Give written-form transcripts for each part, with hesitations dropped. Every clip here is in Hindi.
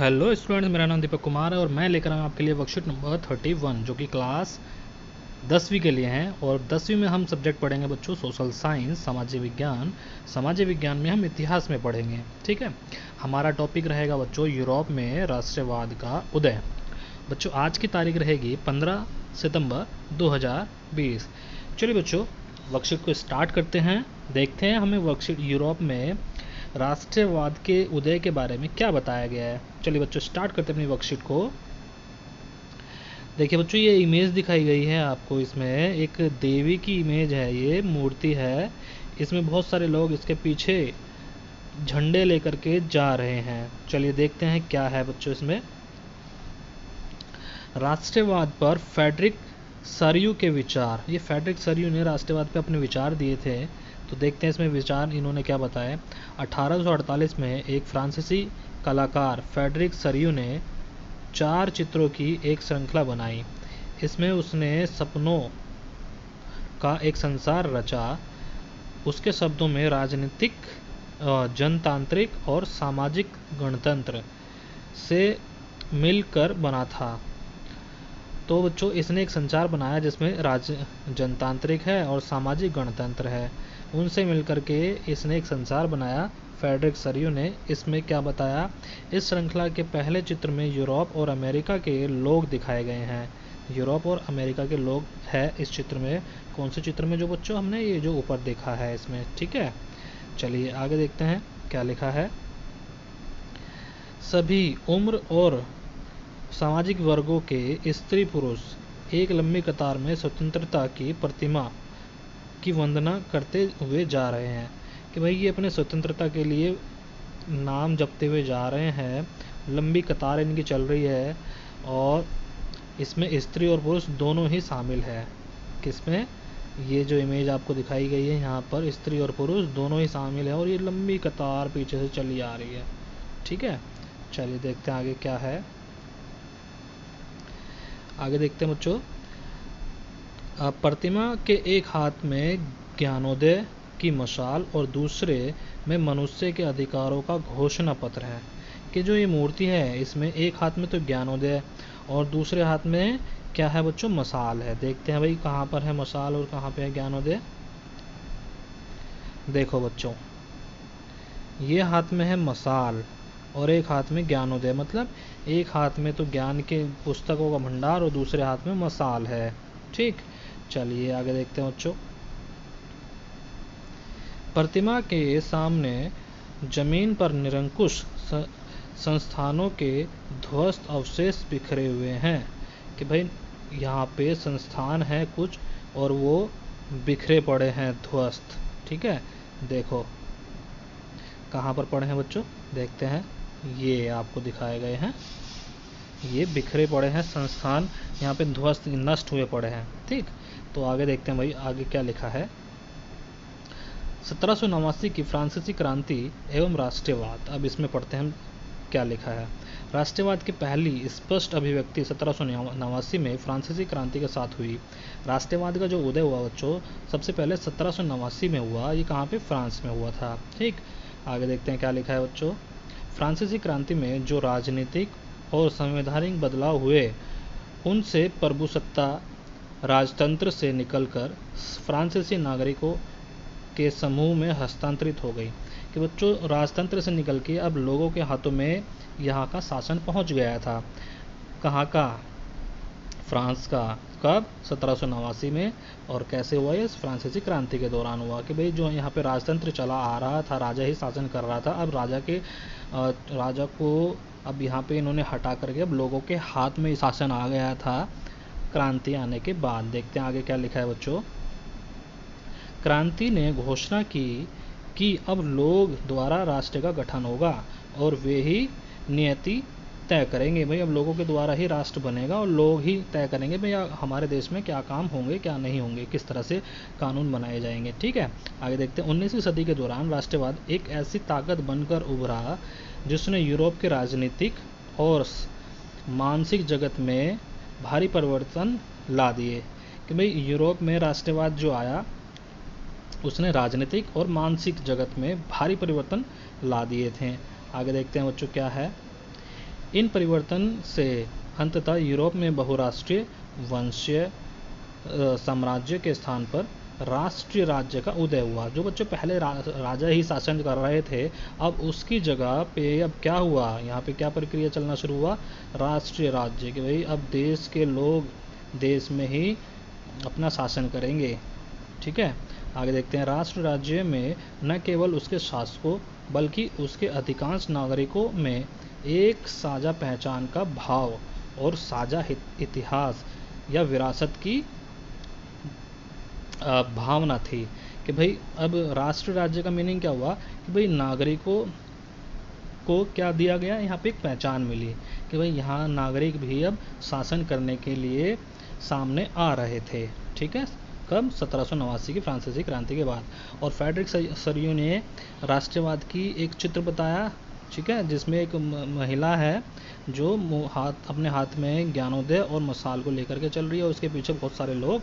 हेलो स्टूडेंट्स, मेरा नाम दीपक कुमार है और मैं लेकर आया हूँ आपके लिए वर्कशीट नंबर 31 जो कि क्लास 10वीं के लिए हैं। और 10वीं में हम सब्जेक्ट पढ़ेंगे बच्चों सोशल साइंस, सामाजिक विज्ञान। सामाजिक विज्ञान में हम इतिहास में पढ़ेंगे। ठीक है, हमारा टॉपिक रहेगा बच्चों यूरोप में राष्ट्रवाद का उदय। बच्चों आज की तारीख रहेगी 15 सितंबर 2020। चलिए बच्चों वर्कशीट को स्टार्ट करते हैं। देखते हैं हमें वर्कशीट यूरोप में राष्ट्रवाद के उदय के बारे में क्या बताया गया है। चलिए बच्चों स्टार्ट करते हैं अपनी वर्कशीट को। देखिए बच्चों ये इमेज दिखाई गई है आपको, इसमें एक देवी की इमेज है, ये मूर्ति है। इसमें बहुत सारे लोग इसके पीछे झंडे लेकर के जा रहे हैं। चलिए देखते हैं क्या है बच्चों इसमें। राष्ट्रवाद पर फ्रेडरिक सरियू के विचार। ये फ्रेडरिक सरियू ने राष्ट्रवाद पे अपने विचार दिए थे। तो देखते हैं इसमें विचार इन्होंने क्या बताया। 1848 में एक फ्रांसीसी कलाकार फ्रेडरिक सरियू ने 4 चित्रों की एक श्रृंखला बनाई। इसमें उसने सपनों का एक संसार रचा। उसके शब्दों में राजनीतिक, जनतांत्रिक और सामाजिक गणतंत्र से मिलकर बना था। तो बच्चों इसने एक संचार बनाया जिसमें जनतांत्रिक है और सामाजिक गणतंत्र है, उनसे मिलकर के इसने एक संसार बनाया फ्रेडरिक सरियू ने। इसमें क्या बताया, इस श्रृंखला के पहले चित्र में यूरोप और अमेरिका के लोग दिखाए गए हैं। यूरोप और अमेरिका के लोग हैं इस चित्र में। कौन से चित्र में? जो बच्चों हमने ये जो ऊपर देखा है इसमें। ठीक है, चलिए आगे देखते हैं क्या लिखा है। सभी उम्र और सामाजिक वर्गों के स्त्री पुरुष एक लंबी कतार में स्वतंत्रता की प्रतिमा की वंदना करते हुए जा रहे हैं। कि भाई ये अपने स्वतंत्रता के लिए नाम जपते हुए जा रहे हैं। लंबी कतार इनकी चल रही है और इसमें स्त्री और पुरुष दोनों ही शामिल है। किसमें? ये जो इमेज आपको दिखाई गई है यहाँ पर स्त्री और पुरुष दोनों ही शामिल है और ये लंबी कतार पीछे से चली आ रही है। ठीक है, चलिए देखते हैं आगे क्या है। आगे देखते हैं बच्चों। प्रतिमा के एक हाथ में ज्ञानोदय की मशाल और दूसरे में मनुष्य के अधिकारों का घोषणा पत्र है। कि जो ये मूर्ति है इसमें एक हाथ में तो ज्ञानोदय और दूसरे हाथ में क्या है बच्चों? मशाल है। देखते हैं भाई कहाँ पर है मशाल और कहाँ पे है ज्ञानोदय। देखो बच्चों ये हाथ में है मशाल और एक हाथ में ज्ञानोदय, मतलब एक हाथ में तो ज्ञान के पुस्तकों का भंडार और दूसरे हाथ में मशाल है। ठीक, चलिए आगे देखते हैं बच्चों। प्रतिमा के सामने जमीन पर निरंकुश संस्थानों के ध्वस्त अवशेष बिखरे हुए हैं। कि भाई यहाँ पे संस्थान है कुछ और वो बिखरे पड़े हैं, ध्वस्त। ठीक है, देखो कहाँ पर पड़े हैं बच्चों, देखते हैं। ये आपको दिखाए गए हैं, ये बिखरे पड़े हैं संस्थान, यहाँ पे ध्वस्त नष्ट हुए पड़े हैं। ठीक, तो आगे देखते हैं भाई आगे क्या लिखा है। 1789 की फ्रांसीसी क्रांति एवं राष्ट्रवाद। अब इसमें पढ़ते हैं हम क्या लिखा है। राष्ट्रवाद की पहली स्पष्ट अभिव्यक्ति 1789 में फ्रांसीसी क्रांति के साथ हुई। राष्ट्रवाद का जो उदय हुआ बच्चों सबसे पहले 1789 में हुआ। ये कहाँ पे? फ्रांस में हुआ था। ठीक, आगे देखते हैं क्या लिखा है बच्चों। फ्रांसीसी क्रांति में जो राजनीतिक और संवैधानिक बदलाव हुए उनसे प्रभुसत्ता राजतंत्र से निकलकर फ्रांसीसी नागरिकों के समूह में हस्तांतरित हो गई। कि बच्चों राजतंत्र से निकल के अब लोगों के हाथों में यहाँ का शासन पहुँच गया था। कहाँ का? फ्रांस का। कब? 1789 में। और कैसे हुआ ये? फ्रांसीसी क्रांति के दौरान हुआ। कि भाई जो यहाँ पे राजतंत्र चला आ रहा था, राजा ही शासन कर रहा था, अब राजा को अब यहाँ पे इन्होंने हटा करके अब लोगों के हाथ में शासन आ गया था क्रांति आने के बाद। देखते हैं आगे क्या लिखा है बच्चों। क्रांति ने घोषणा की कि अब लोग द्वारा राष्ट्र का गठन होगा और वे ही नियति तय करेंगे। भाई अब लोगों के द्वारा ही राष्ट्र बनेगा और लोग ही तय करेंगे भाई हमारे देश में क्या काम होंगे क्या नहीं होंगे, किस तरह से कानून बनाए जाएंगे। ठीक है, आगे देखते हैं। 19वीं सदी के दौरान राष्ट्रवाद एक ऐसी ताकत बनकर उभरा जिसने यूरोप के राजनीतिक और मानसिक जगत में भारी परिवर्तन ला दिए। कि भाई यूरोप में राष्ट्रवाद जो आया उसने राजनीतिक और मानसिक जगत में भारी परिवर्तन ला दिए थे। आगे देखते हैं बच्चों क्या है। इन परिवर्तन से अंततः यूरोप में बहुराष्ट्रीय वंशीय साम्राज्य के स्थान पर राष्ट्रीय राज्य का उदय हुआ। जो बच्चों पहले राजा ही शासन कर रहे थे, अब उसकी जगह पे अब क्या हुआ, यहाँ पे क्या प्रक्रिया चलना शुरू हुआ, राष्ट्रीय राज्य। कि भाई अब देश के लोग देश में ही अपना शासन करेंगे। ठीक है, आगे देखते हैं। राष्ट्र राज्य में न केवल उसके शासकों बल्कि उसके अधिकांश नागरिकों में एक साझा पहचान का भाव और साझा इतिहास या विरासत की भावना थी। कि भाई अब राष्ट्र राज्य का मीनिंग क्या हुआ कि भाई नागरिकों को क्या दिया गया, यहाँ पे एक पहचान मिली कि भाई यहाँ नागरिक भी अब शासन करने के लिए सामने आ रहे थे। ठीक है, कब 1789 की फ्रांसीसी क्रांति के बाद। और फ्रेडरिक सरियू ने राष्ट्रवाद की एक चित्र बताया। ठीक है, जिसमें एक महिला है जो अपने हाथ में ज्ञानोदय और मशाल को लेकर के चल रही है, और उसके पीछे बहुत सारे लोग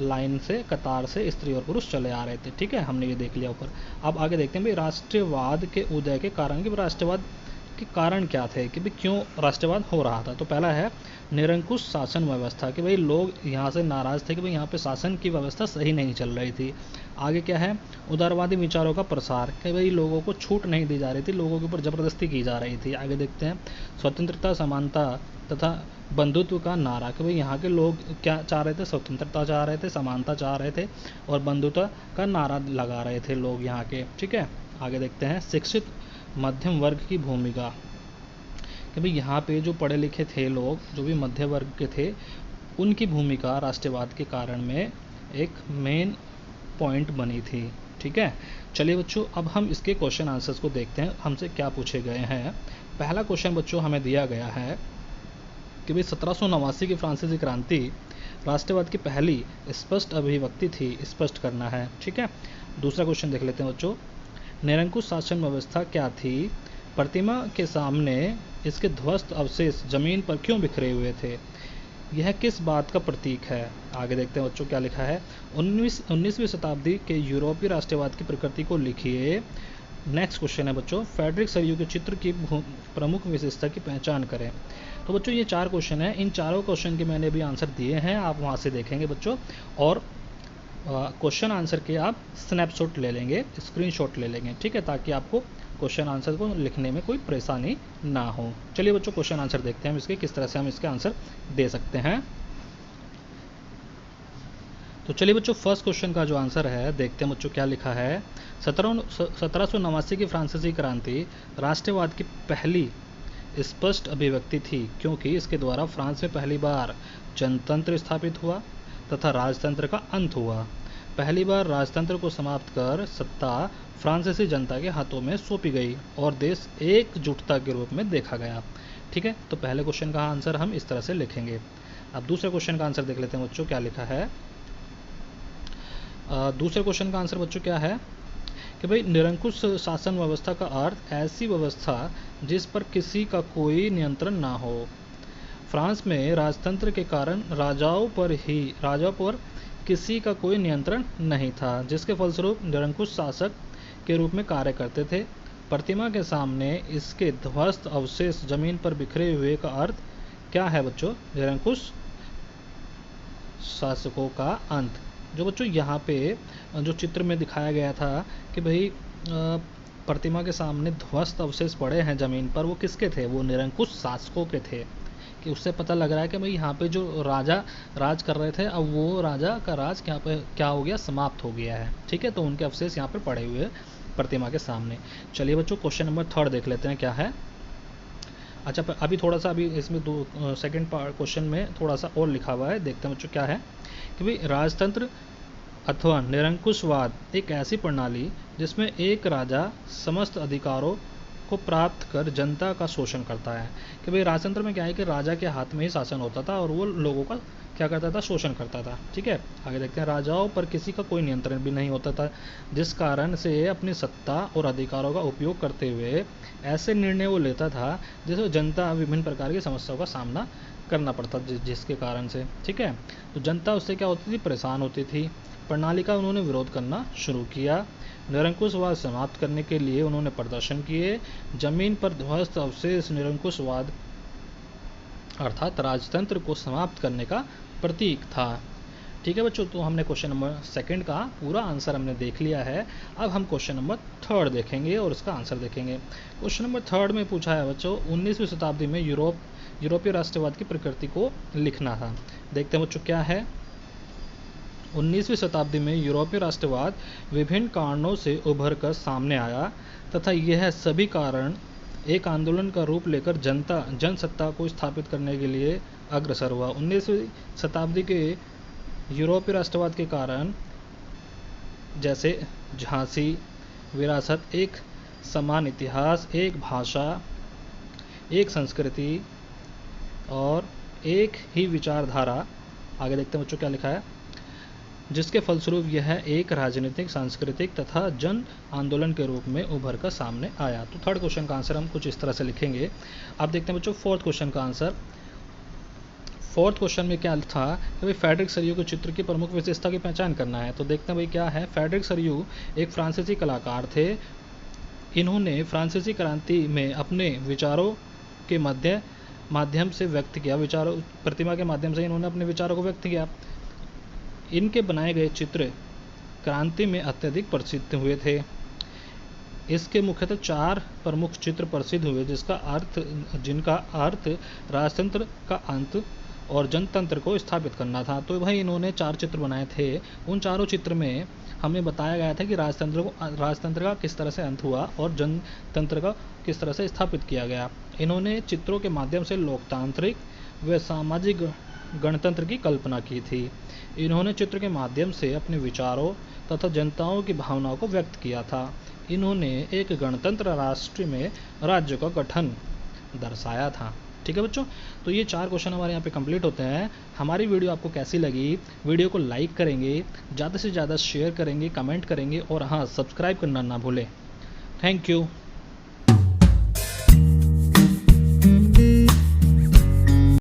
लाइन से कतार से स्त्री और पुरुष चले आ रहे थे। ठीक है, हमने ये देख लिया ऊपर। अब आगे देखते हैं भाई राष्ट्रवाद के उदय के कारण कि राष्ट्रवाद के कारण क्या थे, कि भाई क्यों राष्ट्रवाद हो रहा था। तो पहला है निरंकुश शासन व्यवस्था। कि भाई लोग यहाँ से नाराज थे कि भाई यहाँ पे शासन की व्यवस्था सही नहीं चल रही थी। आगे क्या है, उदारवादी विचारों का प्रसार। कि भाई लोगों को छूट नहीं दी जा रही थी, लोगों के ऊपर जबरदस्ती की जा रही थी। आगे देखते हैं स्वतंत्रता, समानता तथा बंधुत्व का नारा। कि भाई यहाँ के लोग क्या चाह रहे थे, स्वतंत्रता चाह रहे थे, समानता चाह रहे थे, और बंधुत्व का नारा लगा रहे थे लोग यहाँ के। ठीक है, आगे देखते हैं शिक्षित मध्यम वर्ग की भूमिका। कि भाई यहाँ पे जो पढ़े लिखे थे लोग, जो भी मध्य वर्ग के थे, उनकी भूमिका राष्ट्रवाद के कारण में एक मेन पॉइंट बनी थी। ठीक है, चलिए बच्चों अब हम इसके क्वेश्चन आंसर्स को देखते हैं, हमसे क्या पूछे गए हैं। पहला क्वेश्चन बच्चों हमें दिया गया है कि भाई 1789 की फ्रांसीसी क्रांति राष्ट्रवाद की पहली स्पष्ट अभिव्यक्ति थी, स्पष्ट करना है। ठीक है, दूसरा क्वेश्चन देख लेते हैं बच्चों। निरंकुश शासन व्यवस्था क्या थी, प्रतिमा के सामने इसके ध्वस्त अवशेष जमीन पर क्यों बिखरे हुए थे, यह किस बात का प्रतीक है। आगे देखते हैं बच्चों क्या लिखा है। 19वीं शताब्दी के यूरोपीय राष्ट्रवाद की प्रकृति को लिखिए। नेक्स्ट क्वेश्चन है बच्चों, फ्रेडरिक सरियू के चित्र की प्रमुख विशेषता की पहचान करें। तो बच्चों ये 4 क्वेश्चन हैं, इन चारों क्वेश्चन के मैंने अभी आंसर दिए हैं, आप वहाँ से देखेंगे बच्चों, और क्वेश्चन आंसर के आप स्नैपशॉट ले लेंगे, स्क्रीनशॉट ले लेंगे। ठीक है, ताकि आपको क्वेश्चन आंसर को लिखने में कोई परेशानी ना हो। चलिए बच्चों क्वेश्चन आंसर देखते हैं हम इसके, किस तरह से हम इसके आंसर दे सकते हैं। तो चलिए बच्चों फर्स्ट क्वेश्चन का जो आंसर है देखते हैं बच्चों क्या लिखा है। 1789 की फ्रांसीसी क्रांति राष्ट्रवाद की पहली स्पष्ट अभिव्यक्ति थी, क्योंकि इसके द्वारा फ्रांस में पहली बार जनतंत्र स्थापित हुआ तथा राजतंत्र का अंत हुआ। पहली बार राजतंत्र को समाप्त कर सत्ता फ्रांसीसी जनता के हाथों में सौंपी गई और देश एकजुटता के रूप में देखा गया। ठीक है, तो पहले क्वेश्चन का आंसर हम इस तरह से लिखेंगे। अब दूसरे क्वेश्चन का आंसर देख लेते हैं बच्चों क्या लिखा है। दूसरे क्वेश्चन का आंसर बच्चों क्या है कि भाई निरंकुश शासन व्यवस्था का अर्थ ऐसी व्यवस्था जिस पर किसी का कोई नियंत्रण ना हो। फ्रांस में राजतंत्र के कारण राजाओं पर किसी का कोई नियंत्रण नहीं था, जिसके फलस्वरूप निरंकुश शासक के रूप में कार्य करते थे। प्रतिमा के सामने इसके ध्वस्त अवशेष जमीन पर बिखरे हुए का अर्थ क्या है बच्चों, निरंकुश शासकों का अंत। जो बच्चों यहाँ पे जो चित्र में दिखाया गया था कि भाई प्रतिमा के सामने ध्वस्त अवशेष पड़े हैं जमीन पर, वो किसके थे, वो निरंकुश शासकों के थे। कि उससे पता लग रहा है कि भाई यहाँ पे जो राजा राज कर रहे थे, अब वो राजा का राज यहाँ पे क्या हो गया, समाप्त हो गया है। ठीक है, तो उनके अवशेष यहाँ पे पड़े हुए प्रतिमा के सामने। चलिए बच्चों क्वेश्चन नंबर 3 देख लेते हैं क्या है। अच्छा अभी थोड़ा सा, अभी इसमें सेकंड क्वेश्चन में थोड़ा सा और लिखा हुआ है, देखते हैं बच्चों क्या है कि भाई राजतंत्र अथवा निरंकुशवाद एक ऐसी प्रणाली जिसमें एक राजा समस्त अधिकारों को प्राप्त कर जनता का शोषण करता है। कि भाई राजतंत्र में क्या है कि राजा के हाथ में ही शासन होता था और वो लोगों का क्या करता था, शोषण करता था। ठीक है, आगे देखते हैं। राजाओं पर किसी का कोई नियंत्रण भी नहीं होता था, जिस कारण से अपनी सत्ता और अधिकारों का उपयोग करते हुए ऐसे निर्णय वो लेता था जिससे जनता विभिन्न प्रकार की समस्याओं का सामना करना पड़ता जिसके कारण से। ठीक है, तो जनता उससे क्या होती थी, परेशान होती थी। प्रणाली का उन्होंने विरोध करना शुरू किया। निरंकुशवाद समाप्त करने के लिए उन्होंने प्रदर्शन किए। जमीन पर ध्वस्त अवशेष निरंकुशवाद अर्थात राजतंत्र को समाप्त करने का प्रतीक था। ठीक है बच्चों, तो हमने क्वेश्चन नंबर सेकंड का पूरा आंसर हमने देख लिया है। अब हम क्वेश्चन नंबर थर्ड देखेंगे और उसका आंसर देखेंगे। क्वेश्चन नंबर थर्ड में पूछा है बच्चों, 19वीं शताब्दी में यूरोपीय राष्ट्रवाद की प्रकृति को लिखना था। देखते हैं बच्चों क्या है। 19वीं शताब्दी में यूरोपीय राष्ट्रवाद विभिन्न कारणों से उभर कर सामने आया तथा यह सभी कारण एक आंदोलन का रूप लेकर जनसत्ता को स्थापित करने के लिए अग्रसर हुआ। 19वीं शताब्दी के यूरोपीय राष्ट्रवाद के कारण जैसे झांसी विरासत, एक समान इतिहास, एक भाषा, एक संस्कृति और एक ही विचारधारा, आगे देखते हैं बच्चों क्या लिखा है, जिसके फलस्वरूप यह एक राजनीतिक, सांस्कृतिक तथा जन आंदोलन के रूप में उभर कर सामने आया। तो थर्ड क्वेश्चन का आंसर हम कुछ इस तरह से लिखेंगे। अब देखते हैं बच्चों फोर्थ क्वेश्चन का आंसर। फोर्थ क्वेश्चन में क्या था कि भाई फ्रेडरिक सरियू के चित्र की प्रमुख विशेषता की पहचान करना है। तो देखते हैं भाई क्या है। फ्रेडरिक सरियू एक फ्रांसीसी कलाकार थे। इन्होंने फ्रांसीसी क्रांति में अपने विचारों के माध्यम से व्यक्त किया, प्रतिमा के माध्यम से इन्होंने अपने विचारों को व्यक्त किया। इनके बनाए गए चित्र क्रांति में अत्यधिक प्रसिद्ध हुए थे। इसके मुख्यतः 4 प्रमुख चित्र प्रसिद्ध हुए, जिनका अर्थ राजतंत्र का अंत और जनतंत्र को स्थापित करना था। तो भाई इन्होंने 4 चित्र बनाए थे। उन चारों चित्र में हमें बताया गया था कि राजतंत्र का किस तरह से अंत हुआ और जनतंत्र का किस तरह से स्थापित किया गया। इन्होंने चित्रों के माध्यम से लोकतांत्रिक व सामाजिक गणतंत्र की कल्पना की थी। इन्होंने चित्र के माध्यम से अपने विचारों तथा जनताओं की भावनाओं को व्यक्त किया था। इन्होंने एक गणतंत्र राष्ट्र में राज्य का गठन दर्शाया था। ठीक है बच्चों, तो ये 4 क्वेश्चन हमारे यहाँ पे कंप्लीट होते हैं। हमारी वीडियो आपको कैसी लगी? वीडियो को लाइक करेंगे, ज़्यादा से ज़्यादा शेयर करेंगे, कमेंट करेंगे और हाँ, सब्सक्राइब करना ना भूलें। Thank you.